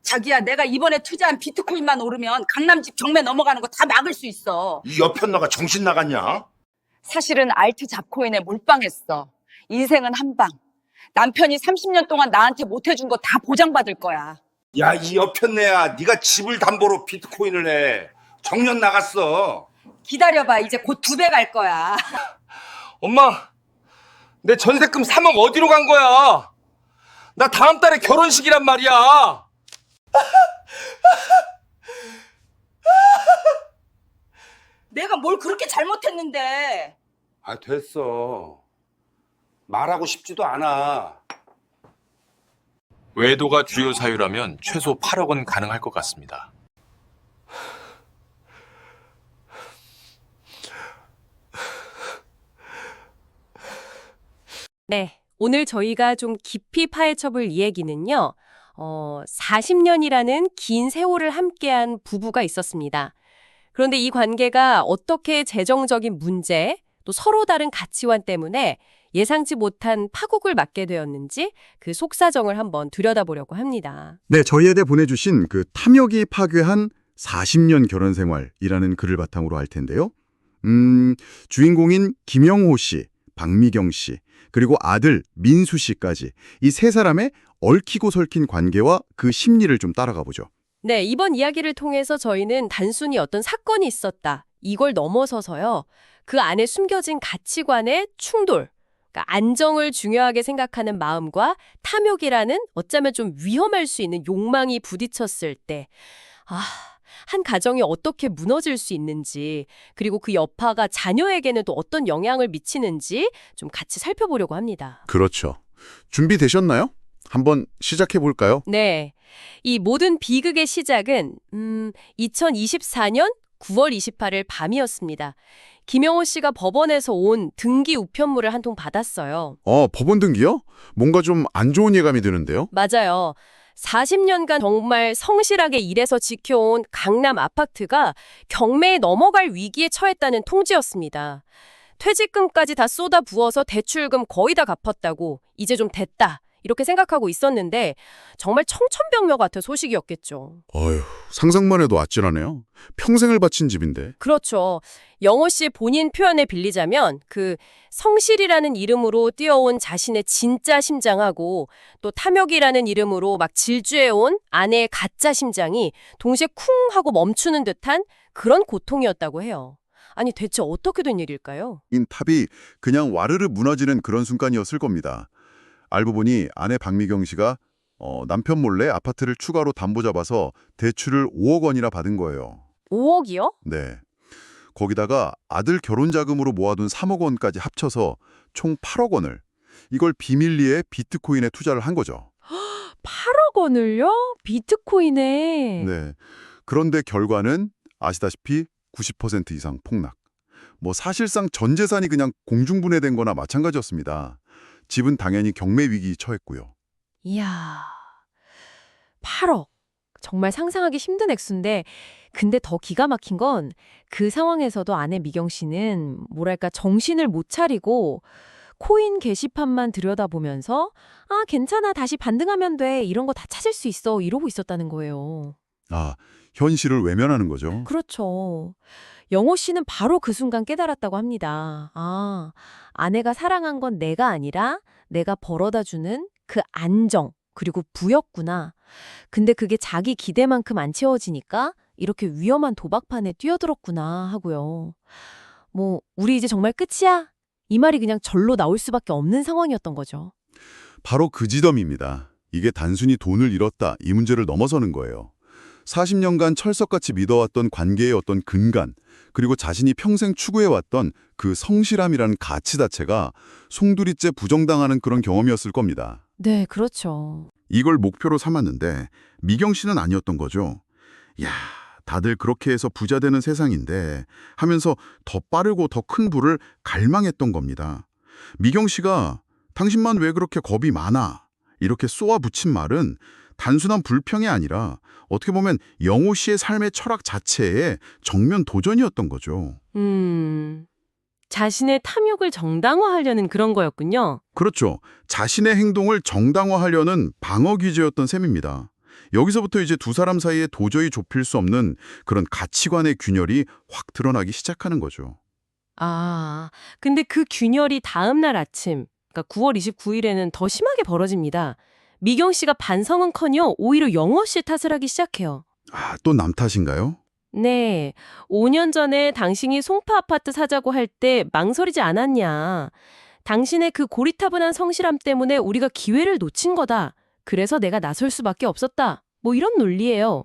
자기야, 내가 이번에 투자한 비트코인만 오르면 강남집 경매 넘어가는 거 다 막을 수 있어. 이 옆편 너가 정신 나갔냐? 사실은 알트 잡코인에 몰빵했어. 인생은 한 방. 남편이 30년 동안 나한테 못해준 거 다 보장받을 거야. 야, 이 옆편 내야 네가 집을 담보로 비트코인을 내. 정년 나갔어. 기다려봐. 이제 곧 2배 갈 거야. 엄마, 내 전세금 3억 어디로 간 거야? 나 다음 달에 결혼식이란 말이야. 내가 뭘 그렇게 잘못했는데. 아, 됐어. 말하고 싶지도 않아. 외도가 주요 사유라면 최소 8억 원 가능할 것 같습니다. 네, 오늘 저희가 좀 깊이 파헤쳐볼 이야기는요. 40년이라는 긴 세월을 함께한 부부가 있었습니다. 그런데 이 관계가 어떻게 재정적인 문제, 또 서로 다른 가치관 때문에 예상치 못한 파국을 맞게 되었는지 그 속사정을 한번 들여다보려고 합니다. 네, 저희에게 보내주신 그 탐욕이 파괴한 40년 결혼 생활이라는 글을 바탕으로 할 텐데요. 주인공인 김영호 씨, 박미경 씨, 그리고 아들 민수 씨까지 이 세 사람의 얽히고 설킨 관계와 그 심리를 좀 따라가 보죠. 네, 이번 이야기를 통해서 저희는 단순히 어떤 사건이 있었다. 이걸 넘어서서요. 그 안에 숨겨진 가치관의 충돌, 그러니까 안정을 중요하게 생각하는 마음과 탐욕이라는 어쩌면 좀 위험할 수 있는 욕망이 부딪혔을 때 한 가정이 어떻게 무너질 수 있는지, 그리고 그 여파가 자녀에게는 또 어떤 영향을 미치는지 좀 같이 살펴보려고 합니다. 그렇죠. 준비되셨나요? 한번 시작해 볼까요? 네. 이 모든 비극의 시작은 2024년 9월 28일 밤이었습니다. 김영호 씨가 법원에서 온 등기 우편물을 한 통 받았어요. 법원 등기요? 뭔가 좀 안 좋은 예감이 드는데요? 맞아요. 40년간 정말 성실하게 일해서 지켜온 강남 아파트가 경매에 넘어갈 위기에 처했다는 통지였습니다. 퇴직금까지 다 쏟아 부어서 대출금 거의 다 갚았다고 이제 좀 됐다 이렇게 생각하고 있었는데 정말 청천벽력 같은 소식이었겠죠. 어휴, 상상만 해도 아찔하네요. 평생을 바친 집인데. 그렇죠. 영호 씨 본인 표현에 빌리자면 그 성실이라는 이름으로 뛰어온 자신의 진짜 심장하고 또 탐욕이라는 이름으로 막 질주해온 아내의 가짜 심장이 동시에 쿵 하고 멈추는 듯한 그런 고통이었다고 해요. 아니 대체 어떻게 된 일일까요? 탑이 그냥 와르르 무너지는 그런 순간이었을 겁니다. 알고 보니 아내 박미경 씨가 남편 몰래 아파트를 추가로 담보 잡아서 대출을 5억 원이나 받은 거예요. 5억이요? 네. 거기다가 아들 결혼 자금으로 모아둔 3억 원까지 합쳐서 총 8억 원을 이걸 비밀리에 비트코인에 투자를 한 거죠. 8억 원을요? 비트코인에. 네. 그런데 결과는 아시다시피 90% 이상 폭락. 사실상 전 재산이 그냥 공중분해된 거나 마찬가지였습니다. 집은 당연히 경매 위기에 처했고요. 이야, 8억. 정말 상상하기 힘든 액수인데 근데 더 기가 막힌 건 그 상황에서도 아내 미경 씨는 뭐랄까 정신을 못 차리고 코인 게시판만 들여다보면서 괜찮아 다시 반등하면 돼 이런 거 다 찾을 수 있어 이러고 있었다는 거예요. 현실을 외면하는 거죠. 그렇죠. 영호 씨는 바로 그 순간 깨달았다고 합니다. 아내가 사랑한 건 내가 아니라 내가 벌어다 주는 그 안정 그리고 부였구나. 근데 그게 자기 기대만큼 안 채워지니까 이렇게 위험한 도박판에 뛰어들었구나 하고요. 우리 이제 정말 끝이야? 이 말이 그냥 절로 나올 수밖에 없는 상황이었던 거죠. 바로 그 지점입니다. 이게 단순히 돈을 잃었다 이 문제를 넘어서는 거예요. 40년간 철석같이 믿어왔던 관계의 어떤 근간, 그리고 자신이 평생 추구해왔던 그 성실함이라는 가치 자체가 송두리째 부정당하는 그런 경험이었을 겁니다. 네, 그렇죠. 이걸 목표로 삼았는데 미경 씨는 아니었던 거죠. 야, 다들 그렇게 해서 부자 되는 세상인데 하면서 더 빠르고 더 큰 부를 갈망했던 겁니다. 미경 씨가 당신만 왜 그렇게 겁이 많아? 이렇게 쏘아붙인 말은 단순한 불평이 아니라 어떻게 보면 영호 씨의 삶의 철학 자체의 정면 도전이었던 거죠. 자신의 탐욕을 정당화하려는 그런 거였군요. 그렇죠. 자신의 행동을 정당화하려는 방어 기제였던 셈입니다. 여기서부터 이제 두 사람 사이에 도저히 좁힐 수 없는 그런 가치관의 균열이 확 드러나기 시작하는 거죠. 아, 근데 그 균열이 다음 날 아침, 그러니까 9월 29일에는 더 심하게 벌어집니다. 미경 씨가 반성은커녕 오히려 영호 씨 탓을 하기 시작해요. 아, 또 남 탓인가요? 네, 5년 전에 당신이 송파 아파트 사자고 할 때 망설이지 않았냐. 당신의 그 고리타분한 성실함 때문에 우리가 기회를 놓친 거다. 그래서 내가 나설 수밖에 없었다. 뭐 이런 논리예요.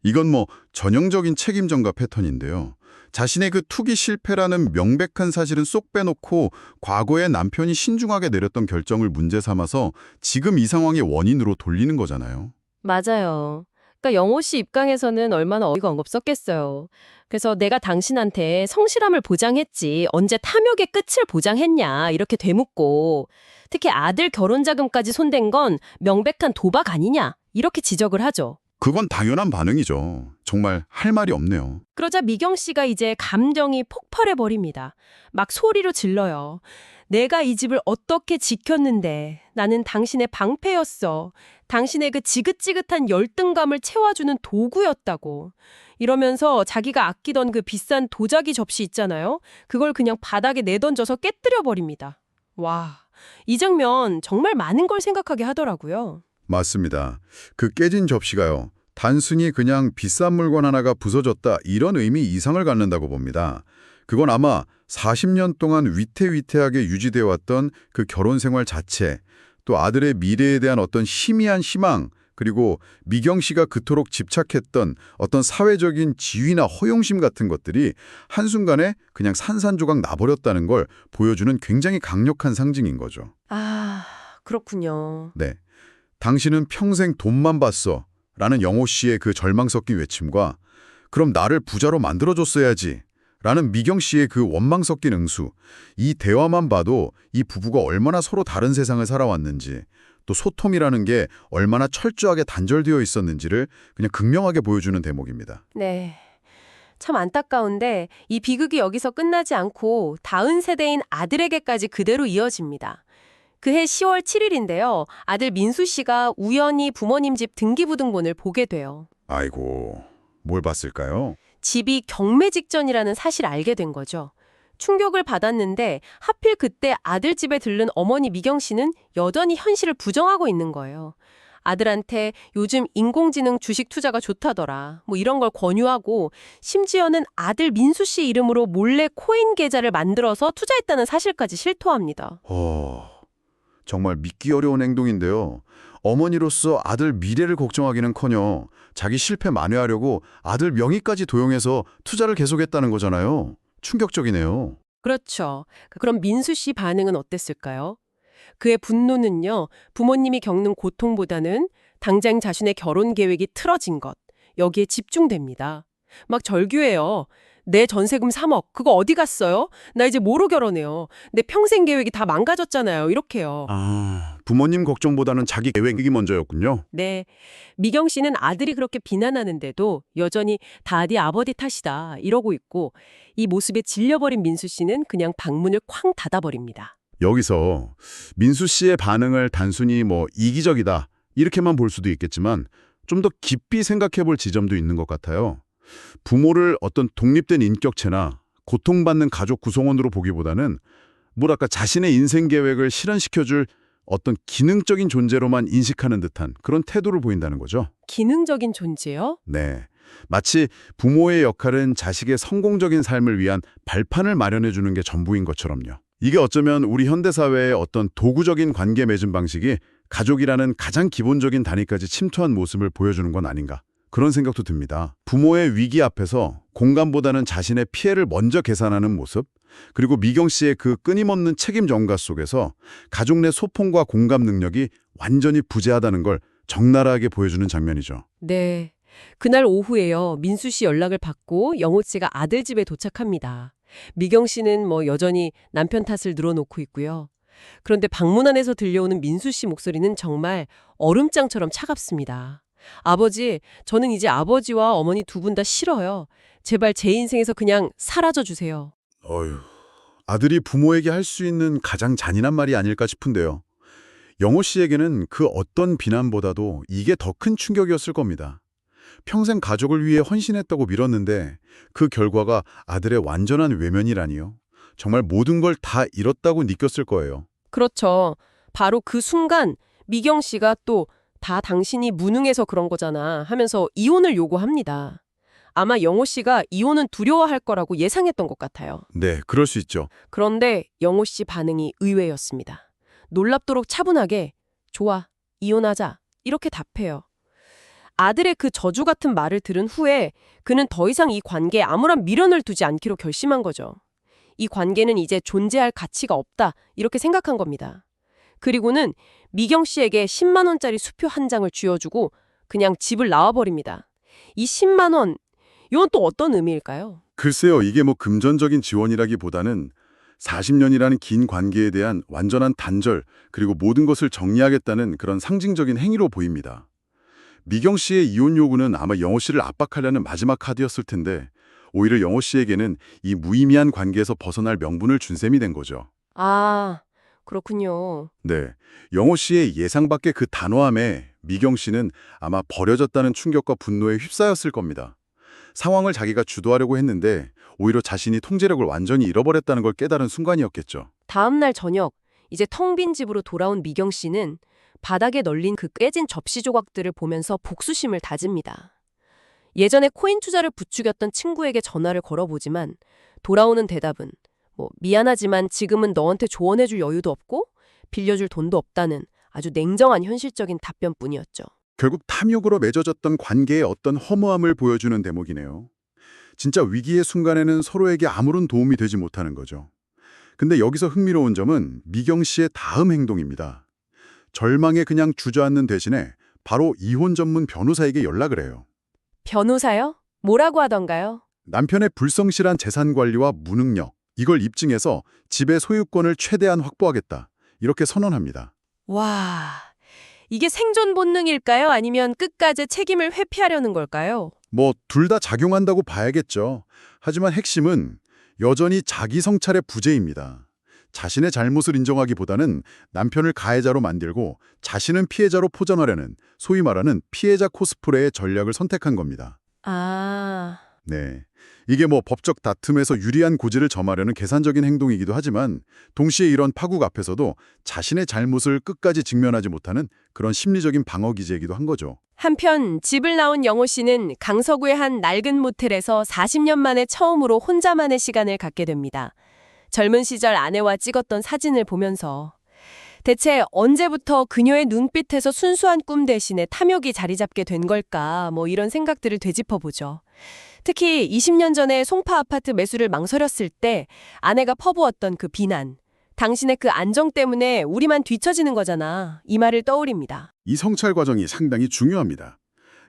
이건 뭐 전형적인 책임 전가 패턴인데요. 자신의 그 투기 실패라는 명백한 사실은 쏙 빼놓고 과거에 남편이 신중하게 내렸던 결정을 문제 삼아서 지금 이 상황의 원인으로 돌리는 거잖아요. 맞아요. 그러니까 영호 씨 입장에서는 얼마나 어이가 없었겠어요. 그래서 내가 당신한테 성실함을 보장했지 언제 탐욕의 끝을 보장했냐 이렇게 되묻고 특히 아들 결혼 자금까지 손댄 건 명백한 도박 아니냐 이렇게 지적을 하죠. 그건 당연한 반응이죠. 정말 할 말이 없네요. 그러자 미경 씨가 이제 감정이 폭발해 버립니다. 막 소리로 질러요. 내가 이 집을 어떻게 지켰는데 나는 당신의 방패였어. 당신의 그 지긋지긋한 열등감을 채워주는 도구였다고. 이러면서 자기가 아끼던 그 비싼 도자기 접시 있잖아요. 그걸 그냥 바닥에 내던져서 깨뜨려 버립니다. 와, 이 장면 정말 많은 걸 생각하게 하더라고요. 맞습니다. 그 깨진 접시가요. 단순히 그냥 비싼 물건 하나가 부서졌다 이런 의미 이상을 갖는다고 봅니다. 그건 아마 40년 동안 위태위태하게 유지되어 왔던 그 결혼 생활 자체, 또 아들의 미래에 대한 어떤 희미한 희망, 그리고 미경 씨가 그토록 집착했던 어떤 사회적인 지위나 허용심 같은 것들이 한순간에 그냥 산산조각 나버렸다는 걸 보여주는 굉장히 강력한 상징인 거죠. 아, 그렇군요. 네. 당신은 평생 돈만 봤어 라는 영호 씨의 그 절망 섞인 외침과 그럼 나를 부자로 만들어줬어야지 라는 미경 씨의 그 원망 섞인 응수, 이 대화만 봐도 이 부부가 얼마나 서로 다른 세상을 살아왔는지, 또 소통이라는 게 얼마나 철저하게 단절되어 있었는지를 그냥 극명하게 보여주는 대목입니다. 네. 참 안타까운데 이 비극이 여기서 끝나지 않고 다음 세대인 아들에게까지 그대로 이어집니다. 그해 10월 7일인데요. 아들 민수 씨가 우연히 부모님 집 등기부등본을 보게 돼요. 아이고, 뭘 봤을까요? 집이 경매 직전이라는 사실을 알게 된 거죠. 충격을 받았는데 하필 그때 아들 집에 들른 어머니 미경 씨는 여전히 현실을 부정하고 있는 거예요. 아들한테 요즘 인공지능 주식 투자가 좋다더라. 뭐 이런 걸 권유하고 심지어는 아들 민수 씨 이름으로 몰래 코인 계좌를 만들어서 투자했다는 사실까지 실토합니다. 정말 믿기 어려운 행동인데요. 어머니로서 아들 미래를 걱정하기는커녕 자기 실패 만회하려고 아들 명의까지 도용해서 투자를 계속했다는 거잖아요. 충격적이네요. 그렇죠. 그럼 민수 씨 반응은 어땠을까요? 그의 분노는요, 부모님이 겪는 고통보다는 당장 자신의 결혼 계획이 틀어진 것, 여기에 집중됩니다. 막 절규해요. 내 전세금 3억, 그거 어디 갔어요? 나 이제 뭐로 결혼해요? 내 평생 계획이 다 망가졌잖아요. 이렇게요. 부모님 걱정보다는 자기 계획이 먼저였군요. 네. 미경 씨는 아들이 그렇게 비난하는데도 여전히 다 네 아버지 탓이다 이러고 있고 이 모습에 질려버린 민수 씨는 그냥 방문을 쾅 닫아버립니다. 여기서 민수 씨의 반응을 단순히 이기적이다 이렇게만 볼 수도 있겠지만 좀 더 깊이 생각해 볼 지점도 있는 것 같아요. 부모를 어떤 독립된 인격체나 고통받는 가족 구성원으로 보기보다는 자신의 인생 계획을 실현시켜줄 어떤 기능적인 존재로만 인식하는 듯한 그런 태도를 보인다는 거죠. 기능적인 존재요? 네. 마치 부모의 역할은 자식의 성공적인 삶을 위한 발판을 마련해 주는 게 전부인 것처럼요. 이게 어쩌면 우리 현대사회의 어떤 도구적인 관계 맺음 방식이 가족이라는 가장 기본적인 단위까지 침투한 모습을 보여주는 건 아닌가. 그런 생각도 듭니다. 부모의 위기 앞에서 공감보다는 자신의 피해를 먼저 계산하는 모습, 그리고 미경 씨의 그 끊임없는 책임 전가 속에서 가족 내 소통과 공감 능력이 완전히 부재하다는 걸 적나라하게 보여주는 장면이죠. 네. 그날 오후에요. 민수 씨 연락을 받고 영호 씨가 아들 집에 도착합니다. 미경 씨는 여전히 남편 탓을 늘어놓고 있고요. 그런데 방문 안에서 들려오는 민수 씨 목소리는 정말 얼음장처럼 차갑습니다. 아버지, 저는 이제 아버지와 어머니 두 분 다 싫어요. 제발 제 인생에서 그냥 사라져 주세요. 아들이 부모에게 할 수 있는 가장 잔인한 말이 아닐까 싶은데요. 영호 씨에게는 그 어떤 비난보다도 이게 더 큰 충격이었을 겁니다. 평생 가족을 위해 헌신했다고 밀었는데 그 결과가 아들의 완전한 외면이라니요. 정말 모든 걸 다 잃었다고 느꼈을 거예요. 그렇죠. 바로 그 순간 미경 씨가 또 다 당신이 무능해서 그런 거잖아 하면서 이혼을 요구합니다. 아마 영호 씨가 이혼은 두려워할 거라고 예상했던 것 같아요. 네, 그럴 수 있죠. 그런데 영호 씨 반응이 의외였습니다. 놀랍도록 차분하게 좋아, 이혼하자 이렇게 답해요. 아들의 그 저주 같은 말을 들은 후에 그는 더 이상 이 관계에 아무런 미련을 두지 않기로 결심한 거죠. 이 관계는 이제 존재할 가치가 없다 이렇게 생각한 겁니다. 그리고는 미경 씨에게 10만 원짜리 수표 한 장을 쥐어주고 그냥 집을 나와버립니다. 이 10만 원, 이건 또 어떤 의미일까요? 글쎄요, 이게 뭐 금전적인 지원이라기보다는 40년이라는 긴 관계에 대한 완전한 단절, 그리고 모든 것을 정리하겠다는 그런 상징적인 행위로 보입니다. 미경 씨의 이혼 요구는 아마 영호 씨를 압박하려는 마지막 카드였을 텐데 오히려 영호 씨에게는 이 무의미한 관계에서 벗어날 명분을 준 셈이 된 거죠. 아, 그렇군요. 네, 영호 씨의 예상 밖의 그 단호함에 미경 씨는 아마 버려졌다는 충격과 분노에 휩싸였을 겁니다. 상황을 자기가 주도하려고 했는데 오히려 자신이 통제력을 완전히 잃어버렸다는 걸 깨달은 순간이었겠죠. 다음 날 저녁, 이제 텅 빈 집으로 돌아온 미경 씨는 바닥에 널린 그 깨진 접시 조각들을 보면서 복수심을 다집니다. 예전에 코인 투자를 부추겼던 친구에게 전화를 걸어보지만 돌아오는 대답은 미안하지만 지금은 너한테 조언해줄 여유도 없고 빌려줄 돈도 없다는 아주 냉정한 현실적인 답변뿐이었죠. 결국 탐욕으로 맺어졌던 관계의 어떤 허무함을 보여주는 대목이네요. 진짜 위기의 순간에는 서로에게 아무런 도움이 되지 못하는 거죠. 근데 여기서 흥미로운 점은 미경 씨의 다음 행동입니다. 절망에 그냥 주저앉는 대신에 바로 이혼 전문 변호사에게 연락을 해요. 변호사요? 뭐라고 하던가요? 남편의 불성실한 재산 관리와 무능력, 이걸 입증해서 집의 소유권을 최대한 확보하겠다. 이렇게 선언합니다. 와, 이게 생존 본능일까요? 아니면 끝까지 책임을 회피하려는 걸까요? 뭐 둘 다 작용한다고 봐야겠죠. 하지만 핵심은 여전히 자기 성찰의 부재입니다. 자신의 잘못을 인정하기보다는 남편을 가해자로 만들고 자신은 피해자로 포장하려는 소위 말하는 피해자 코스프레의 전략을 선택한 겁니다. 아, 네, 이게 뭐 법적 다툼에서 유리한 고지를 점하려는 계산적인 행동이기도 하지만 동시에 이런 파국 앞에서도 자신의 잘못을 끝까지 직면하지 못하는 그런 심리적인 방어 기제이기도 한 거죠. 한편 집을 나온 영호 씨는 강서구의 한 낡은 모텔에서 40년 만에 처음으로 혼자만의 시간을 갖게 됩니다. 젊은 시절 아내와 찍었던 사진을 보면서 대체 언제부터 그녀의 눈빛에서 순수한 꿈 대신에 탐욕이 자리 잡게 된 걸까 이런 생각들을 되짚어보죠. 특히 20년 전에 송파 아파트 매수를 망설였을 때 아내가 퍼부었던 그 비난, 당신의 그 안정 때문에 우리만 뒤처지는 거잖아. 이 말을 떠올립니다. 이 성찰 과정이 상당히 중요합니다.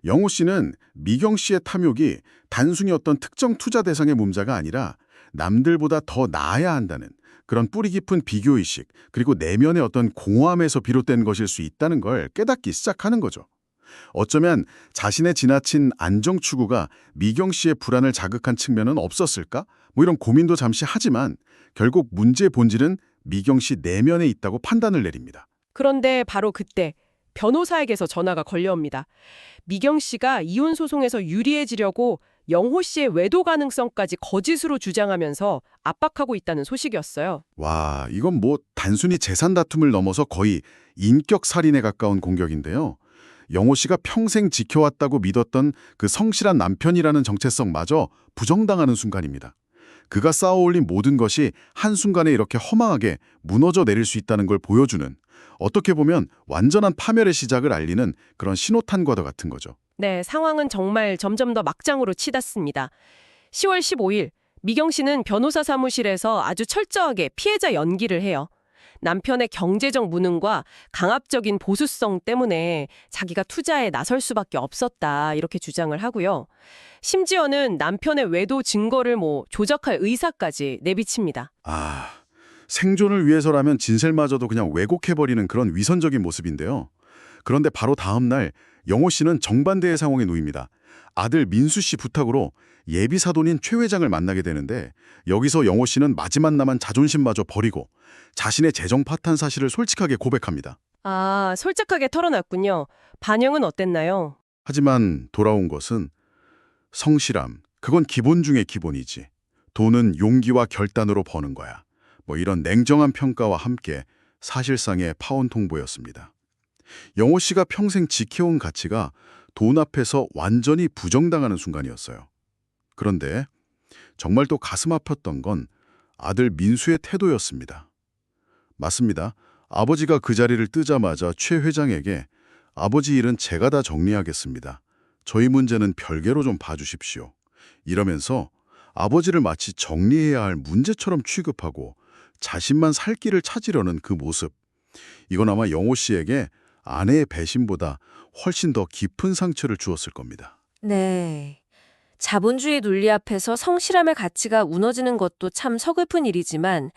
영호 씨는 미경 씨의 탐욕이 단순히 어떤 특정 투자 대상의 문제가 아니라 남들보다 더 나아야 한다는 그런 뿌리 깊은 비교의식, 그리고 내면의 어떤 공허함에서 비롯된 것일 수 있다는 걸 깨닫기 시작하는 거죠. 어쩌면 자신의 지나친 안정 추구가 미경 씨의 불안을 자극한 측면은 없었을까? 이런 고민도 잠시 하지만 결국 문제의 본질은 미경 씨 내면에 있다고 판단을 내립니다. 그런데 바로 그때 변호사에게서 전화가 걸려옵니다. 미경 씨가 이혼 소송에서 유리해지려고 영호 씨의 외도 가능성까지 거짓으로 주장하면서 압박하고 있다는 소식이었어요. 와, 이건 뭐 단순히 재산 다툼을 넘어서 거의 인격 살인에 가까운 공격인데요. 영호 씨가 평생 지켜왔다고 믿었던 그 성실한 남편이라는 정체성마저 부정당하는 순간입니다. 그가 쌓아올린 모든 것이 한순간에 이렇게 허망하게 무너져 내릴 수 있다는 걸 보여주는, 어떻게 보면 완전한 파멸의 시작을 알리는 그런 신호탄과도 같은 거죠. 네, 상황은 정말 점점 더 막장으로 치닫습니다. 10월 15일, 미경 씨는 변호사 사무실에서 아주 철저하게 피해자 연기를 해요. 남편의 경제적 무능과 강압적인 보수성 때문에 자기가 투자에 나설 수밖에 없었다 이렇게 주장을 하고요. 심지어는 남편의 외도 증거를 조작할 의사까지 내비칩니다. 생존을 위해서라면 진실마저도 그냥 왜곡해버리는 그런 위선적인 모습인데요. 그런데 바로 다음 날 영호 씨는 정반대의 상황에 놓입니다. 아들 민수 씨 부탁으로 예비 사돈인 최 회장을 만나게 되는데 여기서 영호 씨는 마지막 남은 자존심마저 버리고 자신의 재정 파탄 사실을 솔직하게 고백합니다. 아, 솔직하게 털어놨군요. 반영은 어땠나요? 하지만 돌아온 것은 성실함, 그건 기본 중의 기본이지. 돈은 용기와 결단으로 버는 거야. 뭐 이런 냉정한 평가와 함께 사실상의 파혼 통보였습니다. 영호 씨가 평생 지켜온 가치가 돈 앞에서 완전히 부정당하는 순간이었어요. 그런데 정말 또 가슴 아팠던 건 아들 민수의 태도였습니다. 맞습니다. 아버지가 그 자리를 뜨자마자 최 회장에게 아버지 일은 제가 다 정리하겠습니다. 저희 문제는 별개로 좀 봐주십시오. 이러면서 아버지를 마치 정리해야 할 문제처럼 취급하고 자신만 살 길을 찾으려는 그 모습. 이건 아마 영호 씨에게 아내의 배신보다 훨씬 더 깊은 상처를 주었을 겁니다. 네. 자본주의 논리 앞에서 성실함의 가치가 무너지는 것도 참 서글픈 일이지만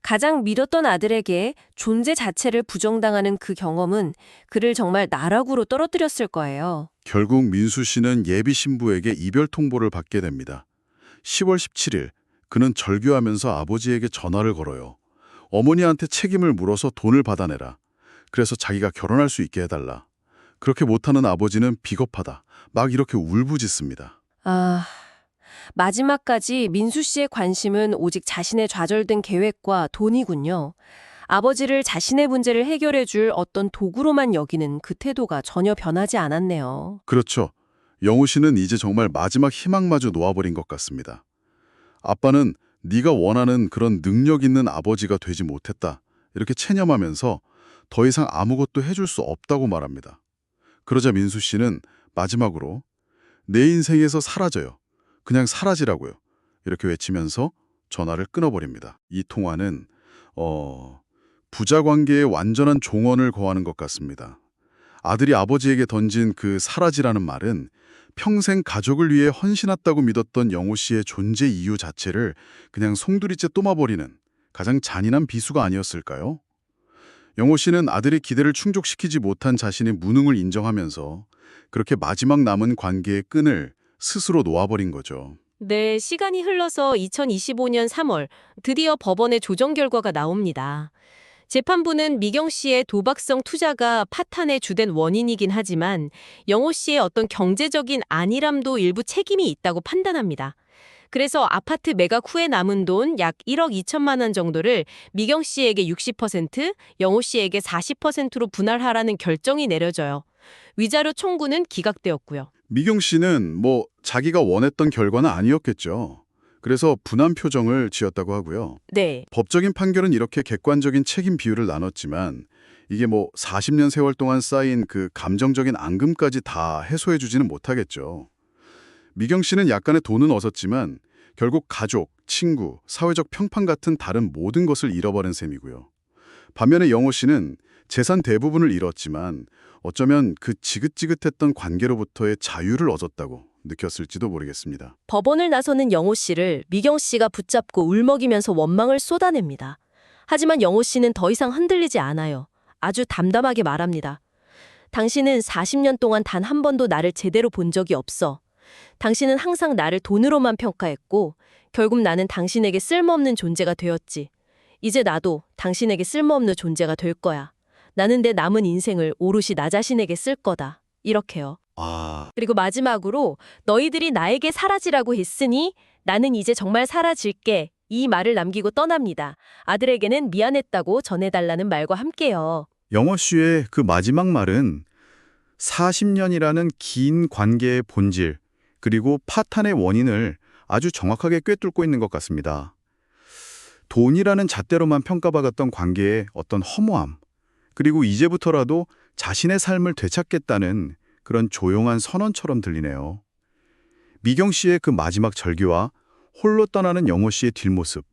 가장 믿었던 아들에게 존재 자체를 부정당하는 그 경험은 그를 정말 나락으로 떨어뜨렸을 거예요. 결국 민수 씨는 예비 신부에게 이별 통보를 받게 됩니다. 10월 17일 그는 절규하면서 아버지에게 전화를 걸어요. 어머니한테 책임을 물어서 돈을 받아내라. 그래서 자기가 결혼할 수 있게 해달라. 그렇게 못하는 아버지는 비겁하다. 막 이렇게 울부짖습니다. 아, 마지막까지 민수 씨의 관심은 오직 자신의 좌절된 계획과 돈이군요. 아버지를 자신의 문제를 해결해 줄 어떤 도구로만 여기는 그 태도가 전혀 변하지 않았네요. 그렇죠. 영호 씨는 이제 정말 마지막 희망마저 놓아버린 것 같습니다. 아빠는 네가 원하는 그런 능력 있는 아버지가 되지 못했다. 이렇게 체념하면서 더 이상 아무것도 해줄 수 없다고 말합니다. 그러자 민수 씨는 마지막으로 내 인생에서 사라져요. 그냥 사라지라고요. 이렇게 외치면서 전화를 끊어버립니다. 이 통화는 부자 관계의 완전한 종언을 거하는 것 같습니다. 아들이 아버지에게 던진 그 사라지라는 말은 평생 가족을 위해 헌신했다고 믿었던 영호 씨의 존재 이유 자체를 그냥 송두리째 떠마버리는 가장 잔인한 비수가 아니었을까요? 영호 씨는 아들의 기대를 충족시키지 못한 자신의 무능을 인정하면서 그렇게 마지막 남은 관계의 끈을 스스로 놓아버린 거죠. 네, 시간이 흘러서 2025년 3월 드디어 법원의 조정 결과가 나옵니다. 재판부는 미경 씨의 도박성 투자가 파탄의 주된 원인이긴 하지만 영호 씨의 어떤 경제적인 안일함도 일부 책임이 있다고 판단합니다. 그래서 아파트 매각 후에 남은 돈 약 1억 2천만 원 정도를 미경 씨에게 60%, 영호 씨에게 40%로 분할하라는 결정이 내려져요. 위자료 청구는 기각되었고요. 미경 씨는 자기가 원했던 결과는 아니었겠죠. 그래서 분한 표정을 지었다고 하고요. 네. 법적인 판결은 이렇게 객관적인 책임 비율을 나눴지만 이게 40년 세월 동안 쌓인 그 감정적인 앙금까지 다 해소해주지는 못하겠죠. 미경 씨는 약간의 돈은 얻었지만 결국 가족, 친구, 사회적 평판 같은 다른 모든 것을 잃어버린 셈이고요. 반면에 영호 씨는 재산 대부분을 잃었지만 어쩌면 그 지긋지긋했던 관계로부터의 자유를 얻었다고 느꼈을지도 모르겠습니다. 법원을 나서는 영호 씨를 미경 씨가 붙잡고 울먹이면서 원망을 쏟아냅니다. 하지만 영호 씨는 더 이상 흔들리지 않아요. 아주 담담하게 말합니다. 당신은 40년 동안 단 한 번도 나를 제대로 본 적이 없어. 당신은 항상 나를 돈으로만 평가했고 결국 나는 당신에게 쓸모없는 존재가 되었지. 이제 나도 당신에게 쓸모없는 존재가 될 거야. 나는 내 남은 인생을 오롯이 나 자신에게 쓸 거다. 이렇게요. 그리고 마지막으로 너희들이 나에게 사라지라고 했으니 나는 이제 정말 사라질게. 이 말을 남기고 떠납니다. 아들에게는 미안했다고 전해달라는 말과 함께요. 영호 씨의 그 마지막 말은 40년이라는 긴 관계의 본질, 그리고 파탄의 원인을 아주 정확하게 꿰뚫고 있는 것 같습니다. 돈이라는 잣대로만 평가받았던 관계의 어떤 허무함, 그리고 이제부터라도 자신의 삶을 되찾겠다는 그런 조용한 선언처럼 들리네요. 미경 씨의 그 마지막 절규와 홀로 떠나는 영호 씨의 뒷모습,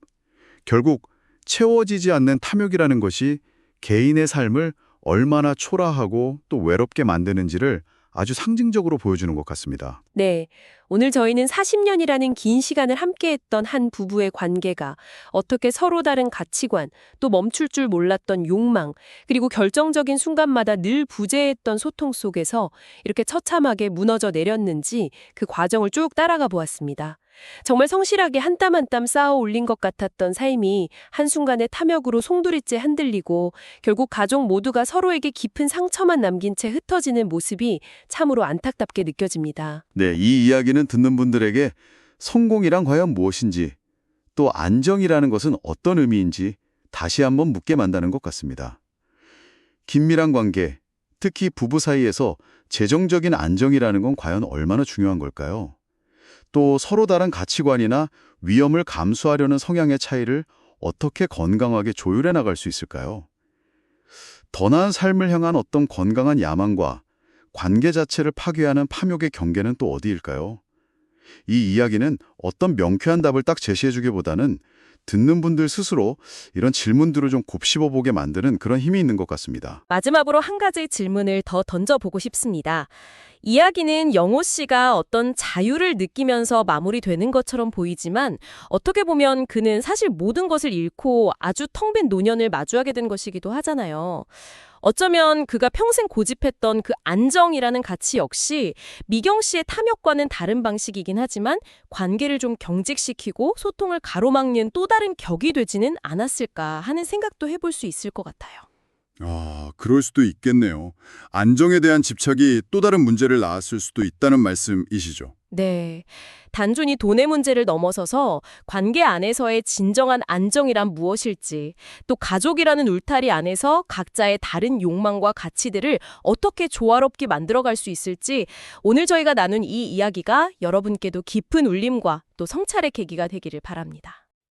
결국 채워지지 않는 탐욕이라는 것이 개인의 삶을 얼마나 초라하고 또 외롭게 만드는지를 아주 상징적으로 보여주는 것 같습니다. 네, 오늘 저희는 40년이라는 긴 시간을 함께했던 한 부부의 관계가 어떻게 서로 다른 가치관, 또 멈출 줄 몰랐던 욕망, 그리고 결정적인 순간마다 늘 부재했던 소통 속에서 이렇게 처참하게 무너져 내렸는지 그 과정을 쭉 따라가 보았습니다. 정말 성실하게 한 땀 한 땀 쌓아 올린 것 같았던 삶이 한순간에 탐욕으로 송두리째 흔들리고 결국 가족 모두가 서로에게 깊은 상처만 남긴 채 흩어지는 모습이 참으로 안타깝게 느껴집니다. 네, 이 이야기는 듣는 분들에게 성공이란 과연 무엇인지, 또 안정이라는 것은 어떤 의미인지 다시 한번 묻게 만드는 것 같습니다. 긴밀한 관계, 특히 부부 사이에서 재정적인 안정이라는 건 과연 얼마나 중요한 걸까요? 또 서로 다른 가치관이나 위험을 감수하려는 성향의 차이를 어떻게 건강하게 조율해 나갈 수 있을까요? 더 나은 삶을 향한 어떤 건강한 야망과 관계 자체를 파괴하는 파묘의 경계는 또 어디일까요? 이 이야기는 어떤 명쾌한 답을 딱 제시해주기보다는 듣는 분들 스스로 이런 질문들을 좀 곱씹어보게 만드는 그런 힘이 있는 것 같습니다. 마지막으로 한 가지 질문을 더 던져보고 싶습니다. 이야기는 영호 씨가 어떤 자유를 느끼면서 마무리되는 것처럼 보이지만 어떻게 보면 그는 사실 모든 것을 잃고 아주 텅 빈 노년을 마주하게 된 것이기도 하잖아요. 어쩌면 그가 평생 고집했던 그 안정이라는 가치 역시 미경 씨의 탐욕과는 다른 방식이긴 하지만 관계를 좀 경직시키고 소통을 가로막는 또 다른 격이 되지는 않았을까 하는 생각도 해볼 수 있을 것 같아요. 그럴 수도 있겠네요. 안정에 대한 집착이 또 다른 문제를 낳았을 수도 있다는 말씀이시죠. 네. 단순히 돈의 문제를 넘어서서 관계 안에서의 진정한 안정이란 무엇일지, 또 가족이라는 울타리 안에서 각자의 다른 욕망과 가치들을 어떻게 조화롭게 만들어갈 수 있을지 오늘 저희가 나눈 이 이야기가 여러분께도 깊은 울림과 또 성찰의 계기가 되기를 바랍니다.